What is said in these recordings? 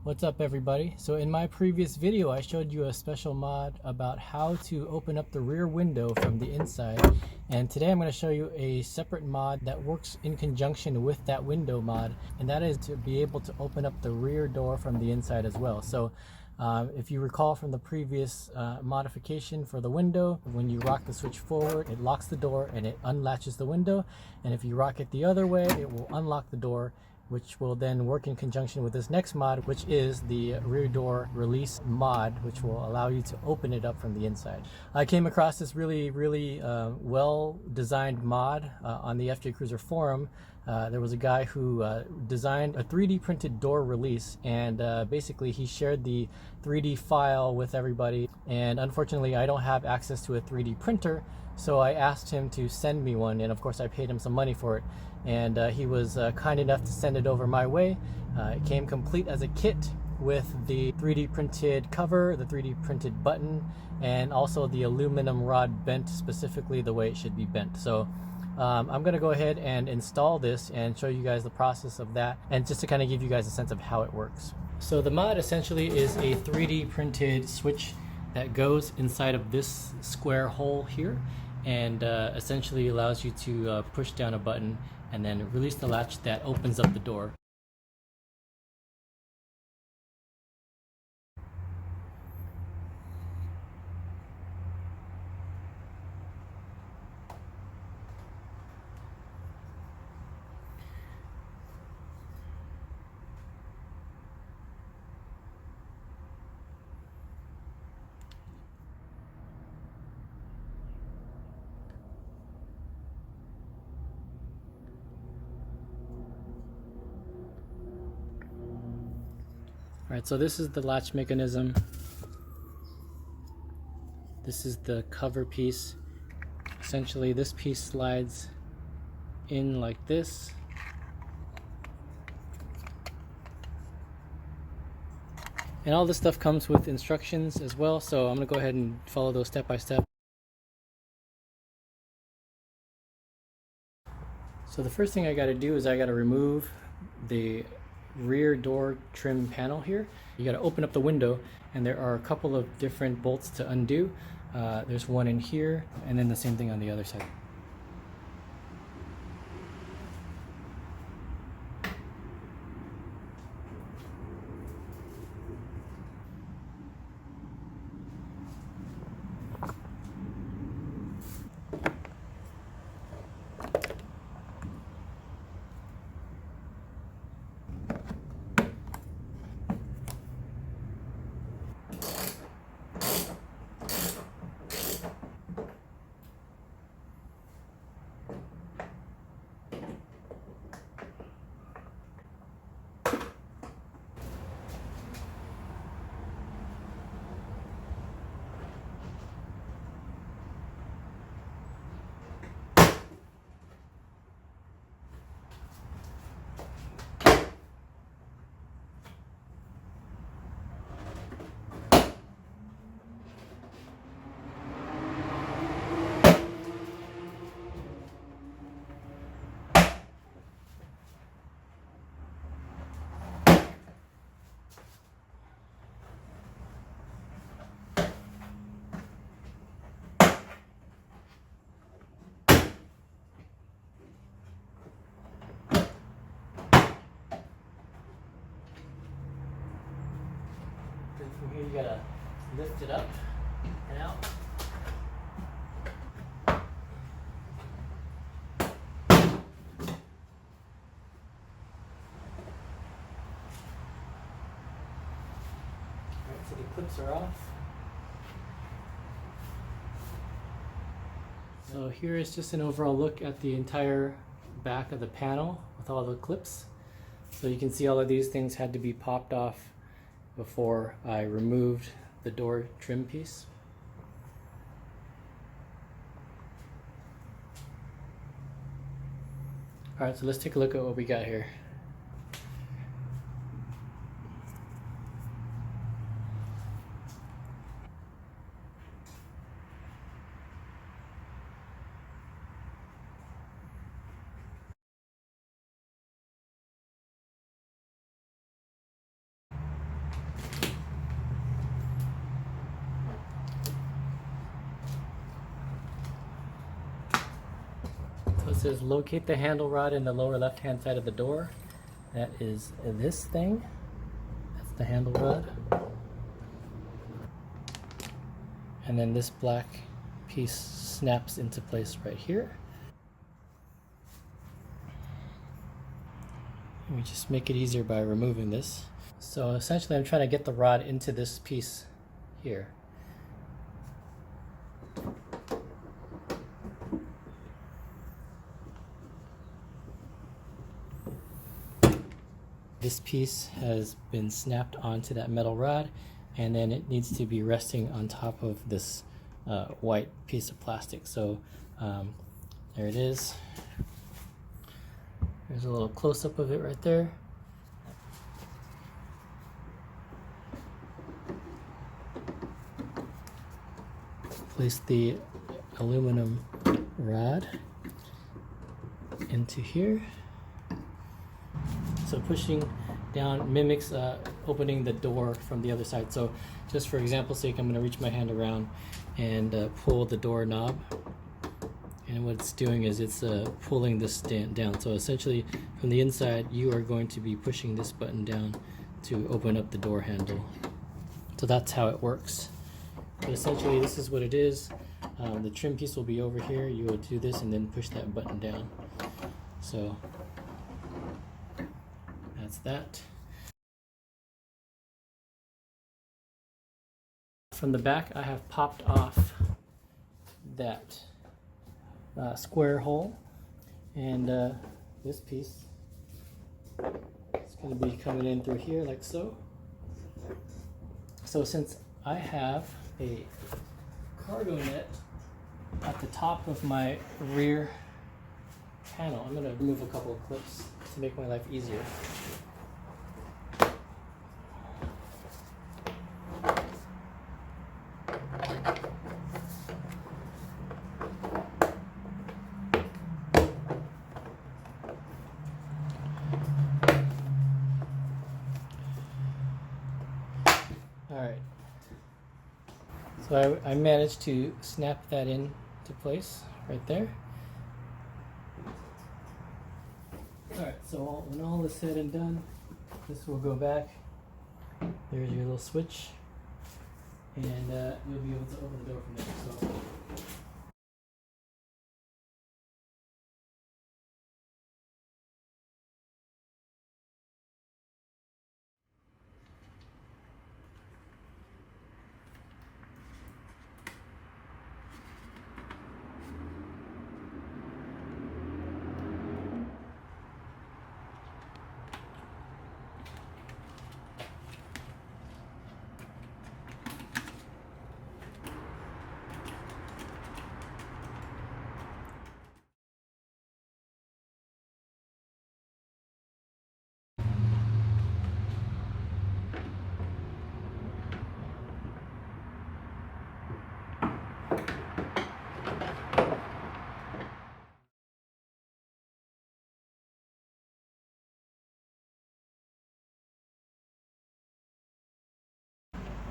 What's up everybody? So in my previous video I showed you a special mod about how to open up the rear window from the inside, and today I'm going to show you a separate mod that works in conjunction with that window mod, and that is to be able to open up the rear door from the inside as well. So if you recall from the previous modification for the window, when you rock the switch forward it locks the door and it unlatches the window, and if you rock it the other way it will unlock the door, which will then work in conjunction with this next mod, which is the rear door release mod, which will allow you to open it up from the inside. I came across this really well designed mod on the FJ Cruiser forum. There was a guy who designed a 3D printed door release, and basically he shared the 3D file with everybody, and unfortunately I don't have access to a 3D printer, so I asked him to send me one, and of course I paid him some money for it, and he was kind enough to send it over my way. It came complete as a kit with the 3D printed cover, the 3D printed button, and also the aluminum rod bent specifically the way it should be bent. So I'm going to go ahead and install this and show you guys the process of that, and just to kind of give you guys a sense of how it works. So the mod essentially is a 3D printed switch that goes inside of this square hole here, and essentially allows you to push down a button and then release the latch that opens up the door. Alright, so this is the latch mechanism. This is the cover piece. Essentially this piece slides in like this. And all this stuff comes with instructions as well, so I'm going to go ahead and follow those step by step. So the first thing I got to do is I got to remove the rear door trim panel here. You got to open up the window, and there are a couple of different bolts to undo. There's one in here, and then the same thing on the other side. From here you gotta lift it up and out. Alright, so the clips are off. So here is just an overall look at the entire back of the panel with all the clips. So you can see all of these things had to be popped off before I removed the door trim piece. Alright, so let's take a look at what we got here. says locate the handle rod in the lower left hand side of the door. That is this thing. That's the handle rod. And then this black piece snaps into place right here. And we just make it easier by removing this. So essentially I'm trying to get the rod into this piece here. This piece has been snapped onto that metal rod, and then it needs to be resting on top of this white piece of plastic. So there it is. There's a little close-up of it right there. Place the aluminum rod into here. So pushing down mimics opening the door from the other side. So just for example's sake, I'm going to reach my hand around and pull the door knob. And what it's doing is it's pulling this down. So essentially from the inside, you are going to be pushing this button down to open up the door handle. So that's how it works. But essentially this is what it is. The trim piece will be over here. You will do this and then push that button down. So that's that. From the back, I have popped off that square hole, and this piece is going to be coming in through here like so. So since I have a cargo net at the top of my rear panel, I'm going to remove a couple of clips to make my life easier. Alright, so I managed to snap that into place right there. Alright, so when all is said and done, this will go back. There's your little switch, and you'll be able to open the door from there. So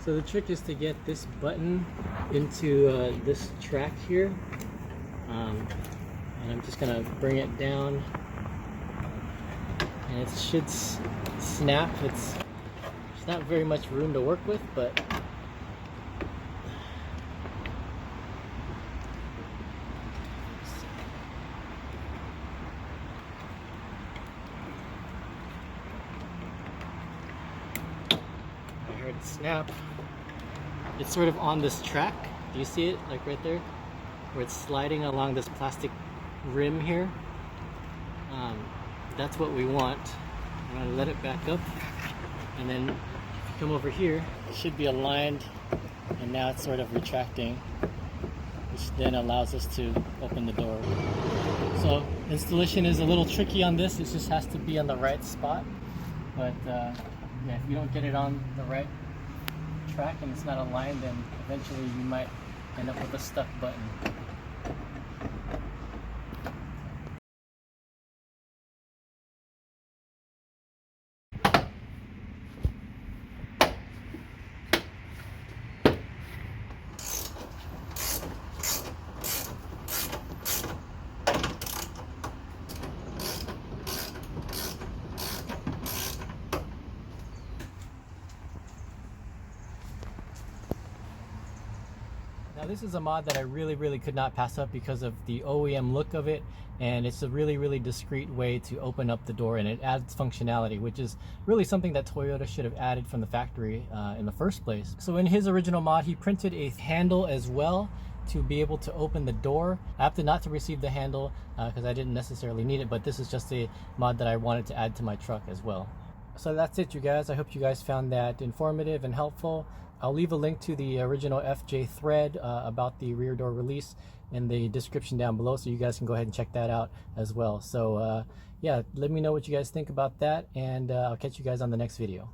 So the trick is to get this button into this track here, and I'm just gonna bring it down, and it should snap. There's not very much room to work with, but I heard it snap. It's sort of on this track. Do you see it? Like right there? Where it's sliding along this plastic rim here. That's what we want. I'm going to let it back up. And then if you come over here, it should be aligned. And now it's sort of retracting, which then allows us to open the door. So installation is a little tricky on this. It just has to be on the right spot. But yeah, if you don't get it on the right track and it's not aligned, then eventually you might end up with a stuck button. Now this is a mod that I really could not pass up because of the OEM look of it, and it's a really discreet way to open up the door, and it adds functionality, which is really something that Toyota should have added from the factory in the first place. So in his original mod, he printed a handle as well to be able to open the door. I opted not to receive the handle because I didn't necessarily need it, but this is just a mod that I wanted to add to my truck as well. So that's it, you guys. I hope you guys found that informative and helpful. I'll leave a link to the original FJ thread about the rear door release in the description down below, so you guys can go ahead and check that out as well. So yeah, let me know what you guys think about that, and I'll catch you guys on the next video.